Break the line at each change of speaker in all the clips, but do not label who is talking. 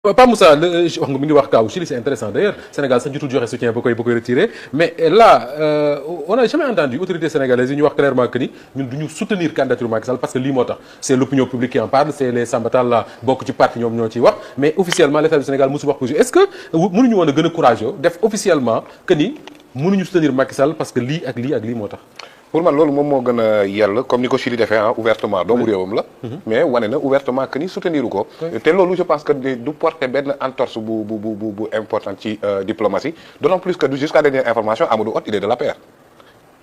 Pas Moussa wax nga mi ngi wax kaw Chili c'est intéressant d'ailleurs Sénégal sax jotul joxe soutien ba koy retiré mais là on n'a jamais entendu autorités sénégalaises yi ñu wax clairement que ni ñun du ñu soutenir candidature Macky Sall parce que lii moo tax c'est l'opinion publique qui en parle c'est les Samba Tall la bokk ci parti ñoom ñoo ciy wax mais officiellement l'État du Sénégal mosu wax position est-ce que mënuñu woon a gën a courageux def officiellement que ni mënuñu soutenir Macky Sall parce que lii ak lii ak lii moo tax.
pour man loolu moom moo gën a yell comme ni ko Chili defee ouvertement doomu réewam la mais wane na ouvertement que ni soutenir ko te loolu je pense que du porter benn entorse bu important ci diplomatie d'autant plus que jusqu'à dernière information Amadou Hott il est de l'APR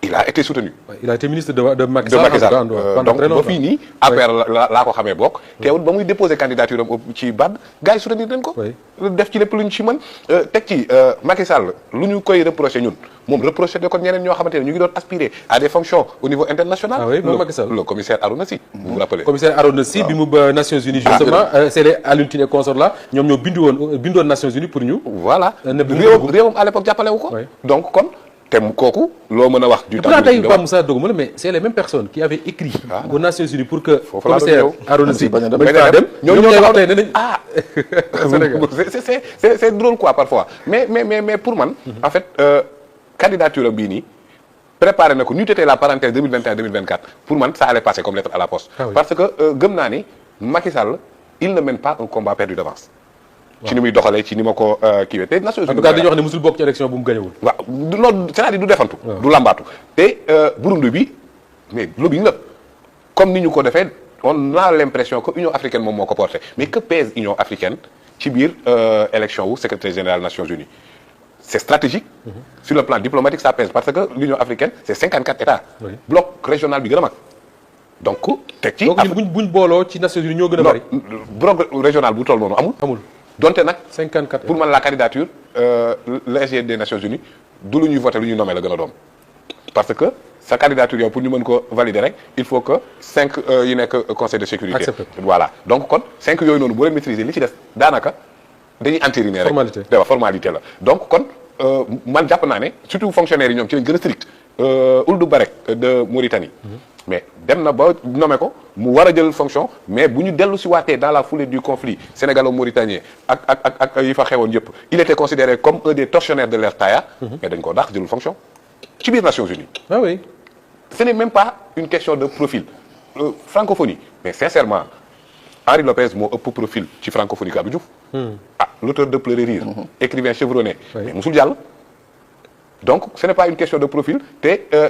il a été soutenu.
Il a été ministre de Macky Sall.
Donc ba fii nii APR laa ko xamee bokk. teewul ba muy déposer candidature am ci BAD gars yi soutenir nañ ko. def ci lépp lu ñu ci mën. teg ci Macky Sall lu ñu koy reprocher ñun moom reprocher de ko ñeneen ñoo xamante ne ñu ngi doon aspirer à des fonctions au niveau international.
ah oui moom Macky Sall
le commissaire Arouna Sy. vous vous rappelez.
commissaire Arouna Sy bi mu ba Nations Unies justement c'est les Alioune Tine et consorts là ñoom ñoo bindoon Nations Unies pour ñu.
voilà réewam à l'époque jàppale wu ko. donc kon. te kooku loo mën a wax. du temps
tey Pape Moussa doguma la mais c'est les mêmes personnes qui avaient écrit aux Nations Unies pour que commissaire Arouna Sy bañ faa dem ñoom ñoo wax tey ne nañ
c'est drôle quoi parfois mais pour man en fait candidature bii nii préparé na ko ñu tetee la parenthèse 2021-2024 pour man ça allait passer comme lettre à la poste parce que gëm naa ni Macky Sall il ne mène pas un combat perdu d'avance ci ni muy doxalee ci ni ma ko kiiwee te Nations Unies.
en tout cas dañuy wax ne musul bokk ci élection bu mu gañewul.
waaw loolu c'est-à-dire du defantu. du lambaatu te Burundi bi mais lobbying la comme ni ñu ko defee on a l'impression que Union africaine moom moo ko porté mais que pèse Union africaine ci biir élection wu secrétaire général Nations Unies. C'est stratégique. Sur le plan diplomatique ça pèse parce que l'Union africaine c'est 54 États. bloc régional bi gën a mag. donc teg ci.
donc buñ booloo ci Nations Unies ñoo gën a bari.
bloc régional bu toll noonu amul. donte nag
54
pour man la candidature le SG des Nations Unies du lu ñuy voter lu ñuy nommer la gën a doon parce que sa candidature yow pour ñu mën ko valider rek il faut que 5 yi nekk conseil de sécurité.
accepté
voilà donc kon 5 yooyu noonu boo leen maîtriser li ci des daanaka dañuy entériner rek. formalité la donc kon man jàpp naa ne surtout fonctionnaires yi ñoom ci lañ gën a strict Ould Barek de Mauritanie. mais dem na ba nommé ko mu war a jël fonction mais bu ñu dellu si waatee dans la foulée du conflit sénégalo-mauritanien ak yi fa xewoon yëpp il était considéré comme un des tortionnaires de l'ère Taya mais dañ koo dàq jëlul fonction ci biir Nations Unies.
ah oui.
ce n'est même pas une question de profil francophonie mais sincèrement Henri Lopez moo ëpp profil ci francophonie que Abdou Diouf. L'auteur de Pleurer rire. écrivain chevronné. mais musul jàll. donc ce n'est pas une question de profil te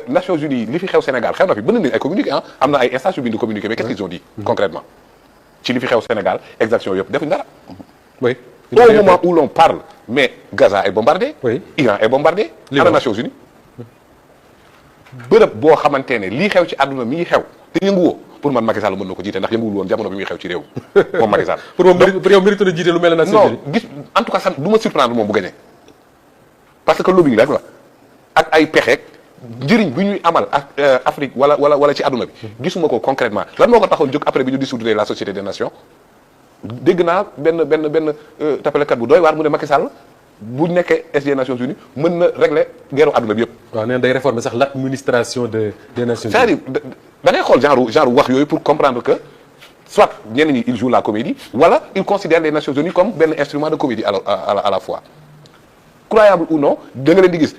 Nations Unies li fi xew Sénégal xew na fi bëgg nañu ay communiqué am na ay instances yu bind communiqué mais qu'est-ce qu'ils ont dit concrètement ci li fi xew Sénégal exaction yëpp defuñu dara.
oui.
au moment où l'on parle mais Gaza est bombardé.
oui
Iran est bombardé. à Nations Unies. bërëb boo xamante ne lii xew ci àdduna mi ngi xew te yënguwoo pour man Macky Sall mën na ko jiite ndax yënguwul woon jamono bi muy xew ci réew moom Macky Sall.
pour yow mérite na jiite lu mel ne Nations Unies.
non gis en tout cas sax du ma surprendre moom bu gagné parce que lobbying rek la. ak ay pexeek njëriñ bi ñuy amal ak Afrique wala ci àdduna bi gisuma ko concrètement lan moo ko taxoon jóg après bi ñu dissoudre la Société des Nations dégg naa benn tapalekat bu doy waar mu ne Macky Sall bu nekkee SG Nations Unies mën na régler guerre àdduna bi yëpp.
waaw nee na day réformer sax l'administration des Nations Unies.
c'est-à-dire da ngay xool genre wax yooyu pour comprendre que soit ñenn ñi il joue la comédie wala il considère les Nations Unies comme benn instrument de comédie à la fois croyable ou non da nga leen di gis.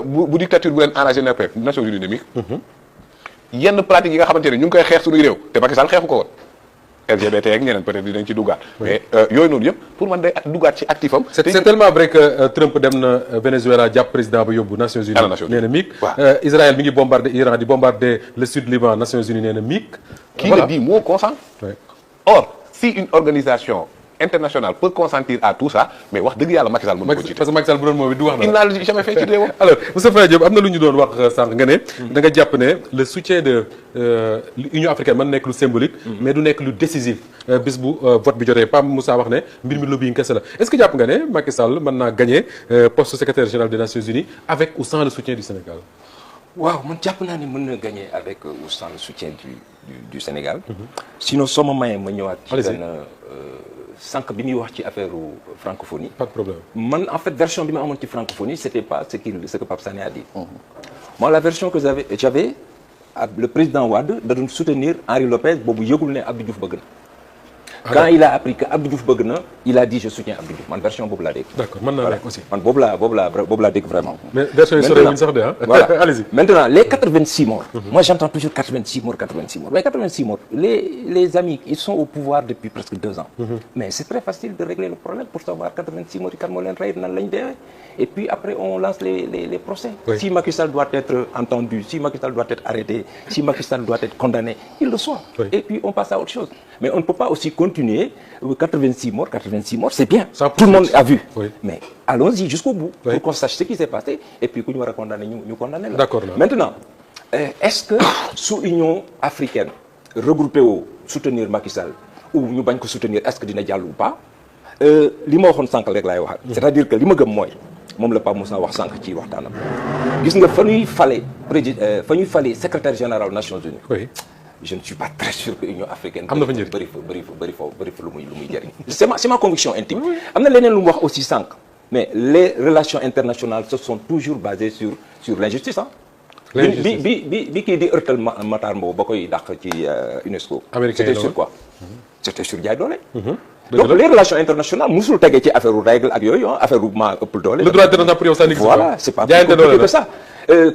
bu dictature bu leen arrangé na Nations Unies dynamique yenn pratiques yi nga xamante ne ñu ngi koy xeex suñuy réew te Macky Sall xeexu ko woon LGBT ak ñeneen peut-être dinañ ci duggaat mais yooyu noonu yëpp pour man day duggaat ci actif am
c'est tellement vrai que Trump dem na Venezuela jàpp président ba yóbbu Nations Unies nee na miig Israël mi ngi bombardé Iran di bombardé le sud Liban Nations Unies nee na miig
qui le dit moo consent or si une organisation international peut consentir à tout ça mais wax dëgg yàlla Macky Sall mën na ko jiite
parce que Macky Sall bu doon moom it du wax na
il n'a jamais fait ci réewam.
alors Moustapha Diop am na lu ñu doon wax sànq nga ne da nga jàpp ne le soutien de l'Union africaine mën nekk lu symbolique mais du nekk lu décisif bis bu vote bi jotee Pape Moussa wax ne mbir mi lobbying kese la est-ce que jàpp nga ne Macky Sall mën naa gagner poste secrétaire général des Nations Unies avec ou sans le soutien du Sénégal.
waaw man jàpp naa ne mën na gagner avec ou sans le soutien du Sénégal. sinon soo ma mayee ma ñëwaat. ci benn sànq bi muy wax ci affaire francophonie.
pas de problème
man en fait version bi ma amoon ci francophonie c'était pas ce que Pape Sané a dit. moi la version que j'avais le président Wade da doon soutenir Henri Lopez boobu yëgul ne Abdou Diouf bëgg na. quand il a appris que Abdou Diouf bëgg na il a dit je soutiens Abdou Diouf man version boobu laa dégg.
d'accord mën naa nekk aussi.
man boobu laa dégg vraiment.
mais version yi sore wuñ sax de ah.
voilà
allez-y.
maintenant les 86 morts. moi j'entends toujours 86 morts mais 86 morts les amis ils sont au pouvoir depuis presque 2 ans. mais c'est très facile de régler le problème pour savoir 86 morts yi kan moo leen rey nan lañ deewee et puis après on lance les procès.
Oui.
Si Macky Sall doit être entendu si Macky Sall doit être arrêté si Macky Sall doit être condamné il le soit.
Oui.
Et puis on passe à autre chose mais on ne peut pas aussi continuer 86 morts c'est bien.
Ça
tout le monde a vu.
Oui.
mais allons-y jusqu'au bout.
Oui.
Pour qu'on sache ce qui s'est passé et puis ku ñu war a condamner ñu condamner la.
D'accord.
Maintenant est-ce que sous Union africaine regroupé wu soutenir Macky Sall ou ñu bañ ko soutenir est-ce que dina jàll ou pas li ma waxoon sànq rek laay waxaat. c'est-à-dire que li ma gëm mooy moom la Pape Moussa wax sànq ci waxtaanam gis nga fa ñuy fale secrétaire général Nations Unies.
oui.
je ne suis pas très sûr que Union africaine.
am na fa njëriñ
bëri fa lu muy jëriñ. c'est ma conviction intime. am na leneen lu mu wax aussi sànq. mais les relations internationales se sont toujours basées sur l'injustice ah.
l'injustice
bi kii di ërtal Matar Mbow ba koy dàq ci UNESCO.
américain
c'était sur quoi. c'était sur jaay doole.
dëgg
donc
la.
les relations internationales musul tege ci affaire u règle ak yooyu affaire u maa ëpp doole.
le droit international pour yow ça n'existe pas.
voilà c'est pas plus
jaayante doole
compliqué
la.
que ça.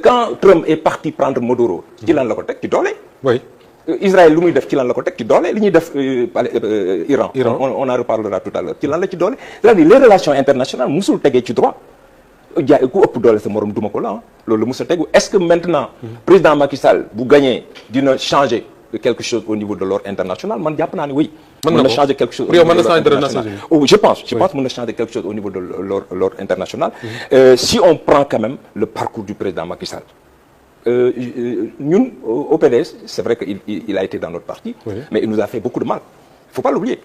Quand Trump est parti prendre Maduro. ci lan la ko teg ci doole.
oui.
Israël lu muy def ci lan la ko teg ci doole li ñuy def Iran.
Iran.
On en reparlera tout à l'heure ci lan la ci doole. c'est-à-dire les relations internationales musul tegee ci droit. jaay ku ëpp doole sa morom duma ko la ah loolu la mos a tegu est-ce que maintenant. président Macky Sall bu gagné dina changer quelque chose au niveau de l'ordre international man jàpp naa ne oui.
mën na
changer quelque chose.
pour yow mën na changer de Nations Unies.
Oh, je pense mën na changer quelque chose au niveau de l'ordre international. Si on prend quand même le parcours du président Macky Sall. Ñun au PDS c'est vrai que il a été dans notre parti.
Oui.
Mais il nous a fait beaucoup de mal. Il faut pas l'oublier.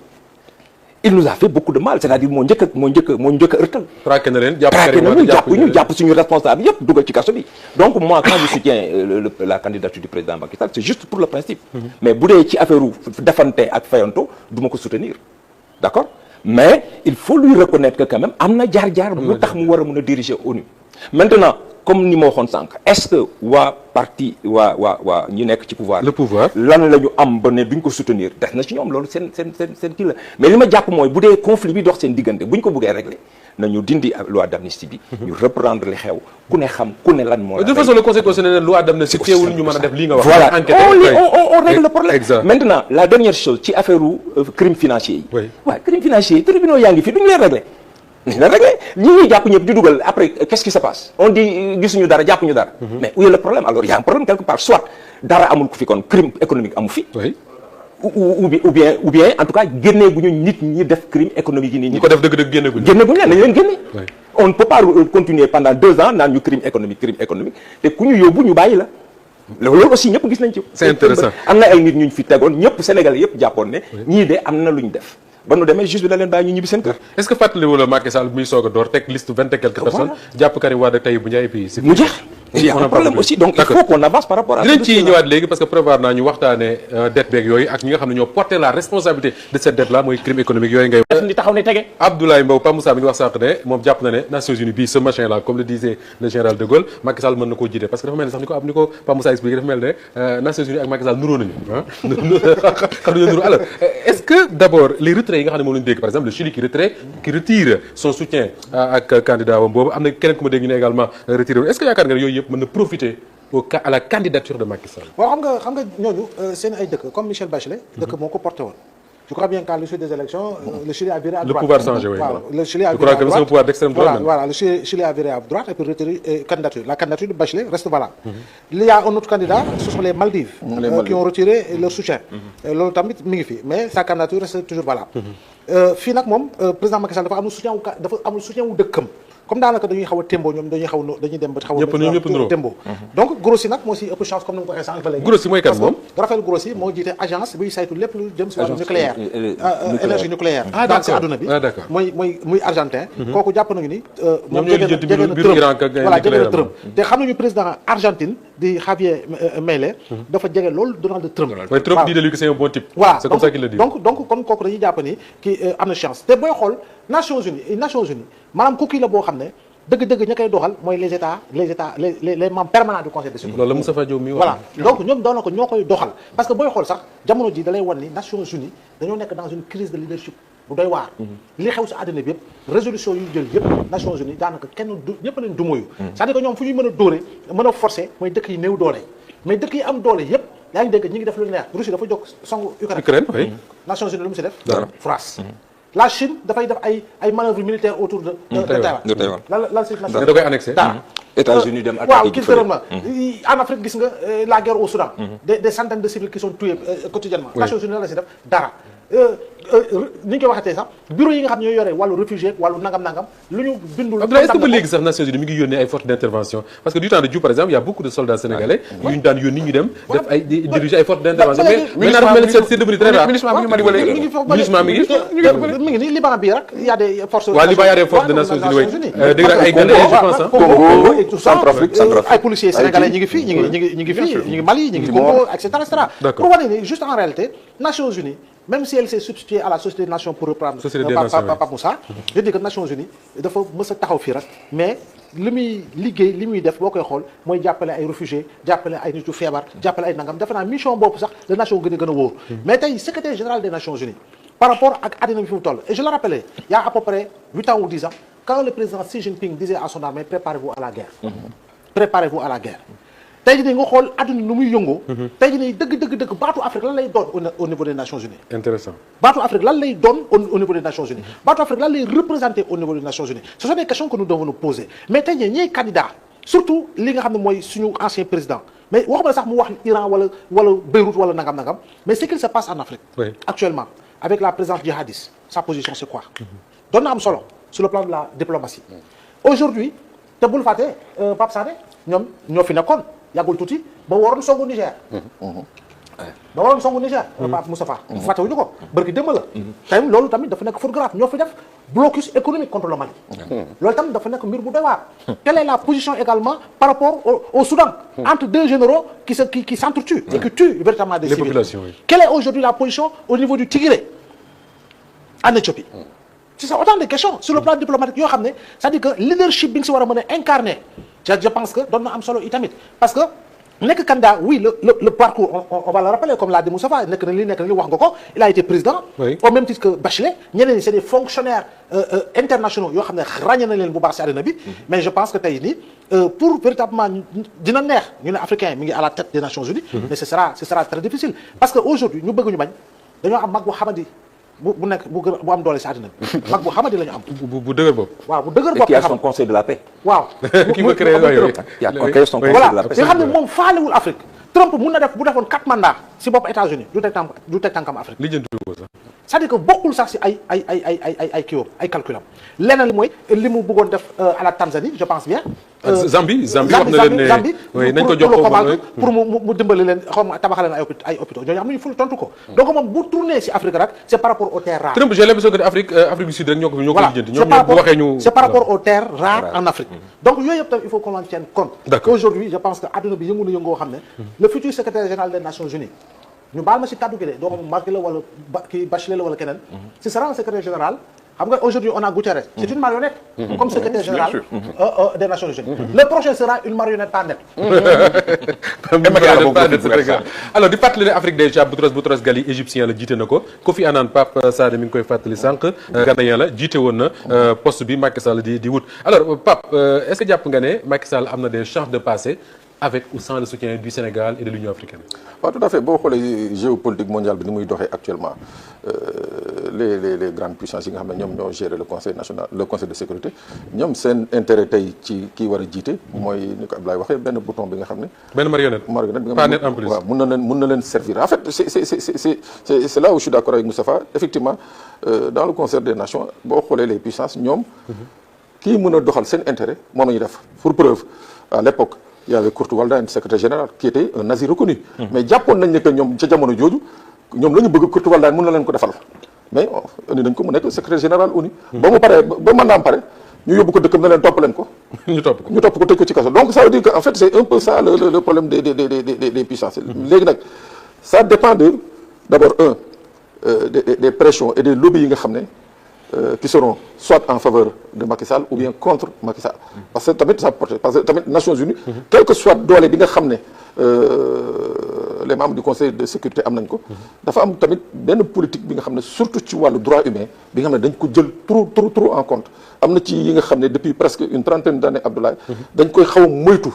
Il nous a fait beaucoup de mal c'est-à-dire moo njëkk a ërtal.
traqué na leen
jàpp suñu responsable yëpp dugal ci kaso bi. donc moi quand je soutiens la candidature du président Macky Sall c'est juste pour le principe. mais bu dee ci affaire defante ak fayanto du ma ko soutenir d'accord mais il faut lui reconnaître que quand même am na jaar-jaar lu tax mu war a mën a diriger ONU. maintenant comme ni ma waxoon sànq est-ce que waa ñi nekk ci pouvoir.
le pouvoir.
lan la ñu am ba ne duñ ko soutenir des na ci ñoom loolu seen kii la mais li ma jàpp mooy bu dee conflit bi dox seen diggante buñ ko bëggee régler nañu dindi loi d'amnistie bi. ñu reprendre li xew ku ne xam ku ne lan moo la.
de toute façon le conseil constitutionnel loi d'amnistie teewul ñu mën a def lii nga wax.
voilà
enquête
on règle le problème.
exact.
maintenant la dernière chose ci affaire crime financier yi.
oui
waaw crime financier yi tribunaux yaa ngi fi duñu leen régler. ñu la réglé ñi jàpp ñëpp di dugal après qu'est-ce qui se passe on dit gisuñu dara jàppuñu dara. mais où est le problème alors il y a un problème quelque part soit dara amul ku fi kon crime économique amu fi.
oui.
ou bien en tout cas génnee gu ñu nit ñi def crime économique yi nii.
ñi ko def dëgg-dëgg génne guñu.
génne guñu leen nañu leen génne.
oui.
on ne peut pas continuer pendant 2 ans naan ñu crime économique te ku ñu yóbbu ñu bàyyi la. loolu aussi ñëpp gis nañ ci.
c'est intéressant
am na ay nit ñu fi tegoon ñëpp Sénégalais yëpp jàppoon ne. ñii de am na lu ñu def. ba nu demee juste bi da leen bàyyi ñu ñibbi seen kër.
est-ce que fàttaliwu la Macky Sall muy soog a door teg liste 20 et quelques personnes. jàpp Karim Wade ak Tahibou Ndiaye puis
mu jeex. il y a un problème aussi donc il faut qu'on avance par rapport à.
dinañ ci ñëwaat léegi parce que prévoir naa ñu waxtaanee dette beeg yooyu ak ñi nga xam ne ñoo porté la responsabilité de cette dette là mooy crime économique yooyu ngay.
def ni taxaw ne tege.
Abdoulaye Mbow Pape Moussa mi ngi wax sànq ne moom jàpp na ne Nations Unies bii ce machin là comme le disait le général de Gaulle Macky Sall mën na koo jiite parce que dafa mel ne sax ni ko Pape Moussa expliqué dafa mel ne Nations Unies ak Macky Sall nuróo nañu xam nañu nuróo alors est-ce que d'abord les retraits yi nga xam ne moom lañu dégg par exemple le Chili qui retire son soutien ak candidat wam boobu am na keneen ku ma dégg ñu ne également retiré est-ce que yaakaar nga ne yooyu yëpp mën na profiter à la candidature de Macky Sall.
waaw xam nga ñooñu seen ay dëkk comme Michel Bachelet. dëkk moo ko porté woon. je crois bien qu'à l'issue des élections le Chili a viré à droite.
le pouvoir changé oui.
waaw le Chili a
je
viré à
crois que
droite
c'est un pouvoir d'extrême droite.
voilà le Chili a viré à droite et puis retiré la candidature de Bachelet reste valable. il y a un autre candidat ce sont les Maldives. qui ont retiré leur soutien. loolu tamit mi ngi fi mais sa candidature reste toujours valable. fii nag moom président Macky Sall dafa amul soutien wu dëkkam. comme daanaka dañuy xaw a tembo ñoom dañuy dem ba xaw a tembo donc Grossi nag moo si ëpp chance comme ni nga ko waxee sànq ba léegi.
Grossi mooy kan moom
Raphaël Grossi moo jiite agence buy saytu lépp lu jëm si wàllu nucléaire énergie nucléaire dans si àdduna bi muy argentin kooku jàpp nañu ni moom jege na Trump te xam nañu président Argentine di Javier Milei dafa jege loolu Donald Trump.
Trump dit de lui que c'est un bon type.
voilà
c'est comme ça qu'il le dit.
donc kon kooku dañuy jàpp ni kii am na chance te booy xool Nations Unies maanaam kooku la boo xam ne dëgg-dëgg ña koy doxal mooy les membres permanents du conseil de sécurité.
loolu la Moustapha Diop mi wax.
voilà donc ñoom doon na ko ñoo koy doxal parce que booy xool sax jamono ji da lay wan ni Nations Unies dañoo nekk dans une crise de leadership bu doy waar. li xew si àddina bi yëpp résolution yu jël yëpp Nations Unies daanaka kenn du ñëpp leen du moyu c'est-à-dire que ñoom fu ñuy mën a dóore mën a forcer mooy dëkk yi néew doole mais dëkk yi am doole yëpp yaa ngi dégg ñi ngi def lu neex Russie dafa jóg songu Ukraine
oui.
Nations Unies lu mu si def France la Chine dafay def ay manœuvres militaires autour de Taïwan lan si
da koy annexé
États-Unis dem
waaw kii tërëm en Afrique gis nga la guerre au Soudan des centaines de civils qui sont tués quotidiennement Nations Unies la si def dara ni ñu koy waxatee sax bureau yi nga xam ne ñooy yore wàllu réfugié wàllu nangam lu ñu bindul.
Abdoulaye, est-ce que ba léegi sax Nations Unies mi ngi yónnee ay forces d'intervention parce que du temps de Diouf par exemple il y a beaucoup de soldats sénégalais yu ñu daan yónni ñu dem def ay diriger ay forces d'intervention mais maintenant mel c'est devenu très rare.
MINUSMA mi
ngi nii Liban bii rek y a des forces.
waaw Liban y a des forces de Nations Unies dégg naa ay Gandais je pense
Congo et tout ça
ay policiers sénégalais ñi ngi fi ñi ngi fi ñi ngi Mali ñi ngi Congo et cetera et cetera. pour wane ni juste en réalité Nations Unies même si elle s'est substituée à la Société des Nations pour reprendre Pape Moussa je dis que Nations Unies dafa mës a taxaw fii rek mais li muy liggéey li muy def boo koy xool mooy jàppale ay réfugiés jàppale ay nit yu feebar jàppale ay nangam defe naa mission boobu sax la nation gën a wóor mais tey secrétaire général des Nations Unies par rapport ak àddina bi fi mu toll et je le rappelais il y a à peu près 8 ans ou 10 ans quand le président Xi Jinping disait à son armée préparez-vous à la guerre préparez-vous à la guerre tey jii nga xool àdduna nu muy yëngoo. tey jii dëgg baatu Afrique lan lay doon au niveau des Nations Unies.
intéressant
baatu Afrique lan lay doon au niveau des Nations Unies. baatu Afrique lan lay représenter au niveau des Nations Unies. ce sont des questions que nous devons nous poser mais tey jii ñiy candidat surtout li nga xam ne mooy suñu ancien président mais waxuma sax mu wax Iran wala Beyrouth wala nangam mais ce qu'il se passe en Afrique.
Oui.
actuellement avec la présence djihadiste sa position c'est quoi. doon na am solo sur le plan de la diplomatie. aujourd'hui te bul fàtte Pape Sané ñoo fi nekkoon. yàggul tuuti ba waroon songu Niger. Pape Moustapha. fàttewuñu ko bërki démb la. tey loolu tamit dafa nekk photographe ñoo fi def blocus économique contre le Mali. loolu tamit dafa nekk mbir bu doy waar. quelle est la position également par rapport au Soudan. entre deux généraux qui s'entretuent et qui tuent véritablement des civils.
Oui.
Quelle est aujourd'hui la position au niveau du Tigré en Éthiopie. c'est ça autant de questions sur le plan diplomatique yoo xam ne c'est-à-dire que leadership bi nga si war a mën a incarner je pense que doon na am solo itamit parce que nekk candidat oui le parcours on va le rappeler comme l'a dit Moustapha nekk na li wax nga ko il a été président.
Oui.
au même titre que Bachelet ñeneen ñi c'est des fonctionnaires internationaux yoo xam ne ràññee na leen bu baax si àddina bi. mais je pense que tey nii pour véritablement dina neex ñu ne africain mi ngi à la tête des Nations Unies. mais ce sera très difficile parce que aujourd'hui ñu bëgg ñu bañ dañoo am mag bu xamante bu nekk bu am doole si àddina bi mag bu xamante la ñu am.
bu dëgër bopp.
waaw bu dëgër bopp
qui a son conseil de la paix.
waaw.
ki ko créé yooyu.
qui a créé son conseil de la
voilà
paix.
nga xam ne moom faalewul Afrique Trump mun na def bu defoon 4 mandats si bopp États-Unis du teg tànkam Afrique.
li jëntu ko sax.
c'est-à-dire que bokkul sax si ay kiiwam ay calculam leneen li mooy li mu bëggoon def à la Tanzanie je pense bien.
Zambie wax na leen ne
Zambie
nañ ko jox
pour mu dimbali leen xaw ma tabaxal leen ay hôpitaux ñooñu am nañu ful tontu ko. donc moom bu tourné si Afrique rek c'est par rapport aux terres rares.
Trump j'ai l'impression que Afrique du Sud rek ñoo ko lijjanti. ñoom bu waxee ñu
c'est par rapport aux terres rares en Afrique. donc yooyu yëpp tamit il faut qu'on en tienne compte.
D'accord.
Aujourd'hui je pense que adduna bi yëngu na yëngoo xam ne. le futur secrétaire général des Nations Unies. ñu baal ma si kaddu gi de doo xam Macky la wala kii Bachelet la wala keneen. ce sera un secrétaire général. xam nga aujourd'hui on a Guterres. c'est une marionnette. comme secrétaire général des Nations Unies. le prochain sera une marionnette pas nette.
alors di fàttali ne Afrique déjà Boutros Ghali égyptien la jiite na ko Kofi Annan Pape Sané mi ngi koy fàttali sànq. Ghanéen la jiite woon na poste bi Macky Sall di wut. alors Pape est-ce que jàpp nga ne Macky Sall am na des chances de passer avec ou sans le soutien du Sénégal et de l'Union africaine.
waaw tout à fait boo xoolee géopolitique mondiale bi ni muy doxee actuellement les grandes puissances yi nga xam ne ñoom ñoo gérer le conseil de sécurité ñoom seen intérêt tey ci kii war a jiite mooy ni ko Abdoulaye waxee benn bouton bi nga xam ne.
benn marionnette
bi nga
pas net en plus.
waaw mun na leen servir en fait c'est là où je suis d'accord avec Moustapha effectivement dans le concert des nations boo xoolee les puissances ñoom. kii mën a doxal seen intérêt moom la ñuy def pour preuve à l'époque il y avait Kurt Waldheim secrétaire général qui était un nazi reconnu. mais jàppoon nañ ne que ñoom ca jamono jooju ñoom la ñu bëgg Kurt Waldheim mën na leen ko defal mais indi nañ ko mu nekk secrétaire général ONU. ba mu paree ba mën naa am pare ñu yóbbu ko dëkkam ne leen topp leen ko.
ñu topp
ko tëj ko ci kaso donc ça veut dire que en fait c'est un peu ça le problème des puissances. léegi nag ça dépend d'abord des pressions et des lobbies yi nga xam ne qui seront soit en faveur de Macky Sall ou bien contre Macky Sall. Parce que tamit ça porte parce que tamit Nations Unies. quel que soit doole bi nga xam ne les membres du Conseil de sécurité am nañ ko. dafa am tamit benn politique bi nga xam ne surtout ci wàllu droit humain bi nga xam ne dañ ko jël trop en compte am na ci yi nga xam ne depuis presque une trentaine d'années Abdoulaye. dañ koy xaw a moytu.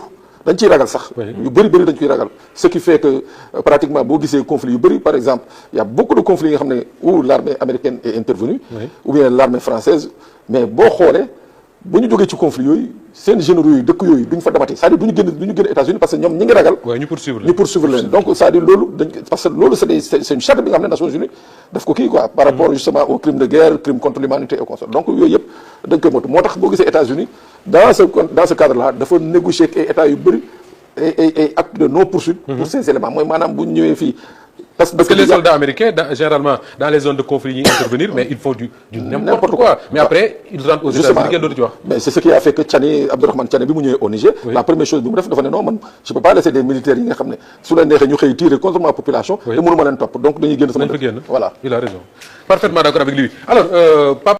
dañ ciy ragal sax yu bëri dañ koy ragal ce qui fait que pratiquement boo gisee conflit yu bëri par exemple il y a beaucoup de conflits yi nga xam ne où l'armée américaine est intervenue ou bien l'armée française mais boo xoolee bu ñu jógee ci conflit yooyu seen généraux yooyu dëkk yooyu duñ fa demati c'est-à-dire du ñu génn États-Unis parce que ñoom ñi ngi ragal ñu poursuivre leen donc c'est-à-dire loolu parce que loolu c'est une charte bi nga xam ne Nations Unies daf ko kii quoi par rapport justement aux crimes de guerre crimes contre l'humanité et consorts donc yooyu yëpp dañ koy motu moo tax boo gisee États-Unis dans ce cadre-là dafa négocier ak ay états yu bëri ay acte de non poursuite pour ces éléments mooy maanaam bu ñu ñëwee fii parce que
les soldats américains généralement dans les zones de conflit yi intervenir mais ils font du n'importe quoi mais après ils rentrent aux États-Unis kenn dootu ci wax
mais c'est ce qui a fait que Tchani Abdourahmane Tchani bi mu ñëwee au Niger la première chose bi mu def dafa ne non man je peux pas laisser des militaires yi nga xam ne su leen neexee ñu xëy tirer contre ma population te mënuma leen topp donc dañuy génn sama
voilà
voilà
il a raison parfaitement d'accord avec lui alors Pape